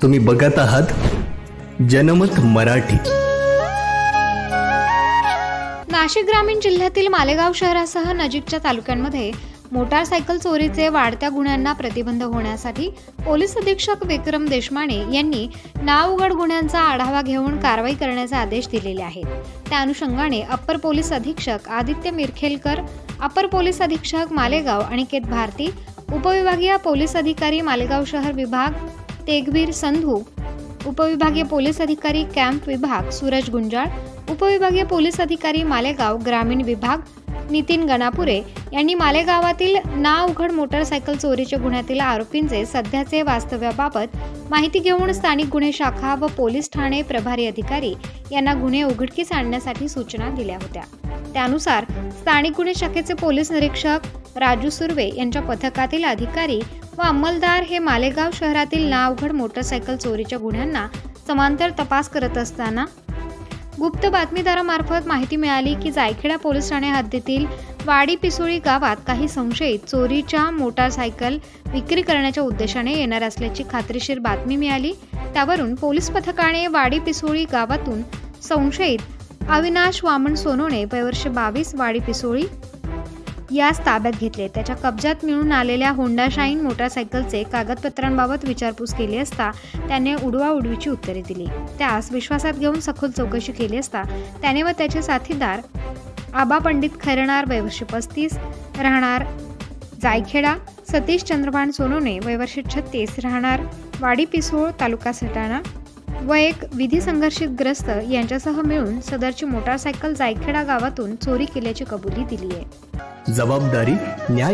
तुम्ही बघत आहात जनमत मराठी। नाशिक ग्रामीण जिल्ह्यातील मालेगाव शहरासह नजीकच्या तालुक्यांमध्ये मोटारसायकल चोरीचे वाढत्या गुन्ह्यांना प्रतिबंध होण्यासाठी पोलीस अधीक्षक विक्रम देशमाने यांनी नावउघड गुन्ह्यांचा आढावा घेऊन कारवाई करण्याचे आदेश दिलेले आहेत। त्या अनुषंगाने अप्पर पोलीस अधीक्षक आदित्य मिरखेलकर, अप्पर पोलीस अधीक्षक मालेगाव अनिकेत भारती, उपविभागीय पोलीस अधिकारी मालेगाव शहर विभाग तेगवीर संधू, उपविभागीय पोलीस अधिकारी कॅम्प विभाग सूरज गुंजाळ, उपविभागीय पोलीस अधिकारी मालेगाव ग्रामीण विभाग नितीन गणापुरे यांनी मालेगावातील नावउघड मोटारसायकल चोरीच्या गुन्ह्यातील आरोपींचे सध्याचे वास्तव्याबाबत माहिती घेऊन स्थानिक गुन्हे शाखा व पोलीस ठाणे प्रभारी अधिकारी यांना गुन्हे उघडकीस आणण्यासाठी सूचना दिल्या होत्या। त्यानुसार स्थानिक गुन्हे शाखेचे पोलीस निरीक्षक राजू सुर्वे यांच्या पथकातील अधिकारी व अंमलदार हे मालेगाव शहरातील नावउघड मोटारसायकल चोरीच्या गुन्ह्यांना समांतर तपास करत असताना गुप्त बातमीदारामार्फत माहिती मिळाली की जायखेडा पोलीस ठाणे हद्दीतील वाडी पिसोळी गावात काही संशयित चोरीच्या मोटारसायकल विक्री करण्याच्या उद्देशाने येणार असल्याची खात्रीशीर बातमी मिळाली। त्यावरून पोलीस पथकाने वाडी पिसोळी गावातून संशयित अविनाश वामन सोनोने वयवर्ष 22 वाडी पिसोळी यास ताब्यात घेतले। त्याच्या कब्जात मिळून आलेल्या होंडा शाईन मोटारसायकलचे कागदपत्रांबाबत विचारपूस केली असता त्याने उडवाउडवीची उत्तरे दिली। त्यास विश्वासात घेऊन सखोल चौकशी केली असता त्याने व त्याचे साथीदार आबा पंडित खैरनार वयवर्ष 35 राहणार जायखेडा, सतीश चंद्रभान सोनोने वयवर्ष 36 राहणार वाडी पिसोळ तालुका सटाणा व एक विधी संघर्षित ग्रस्त यांच्यासह मिळून सदरची मोटारसायकल जायखेडा गावातून चोरी केल्याची कबुली दिली आहे। जबाबदारी न्याय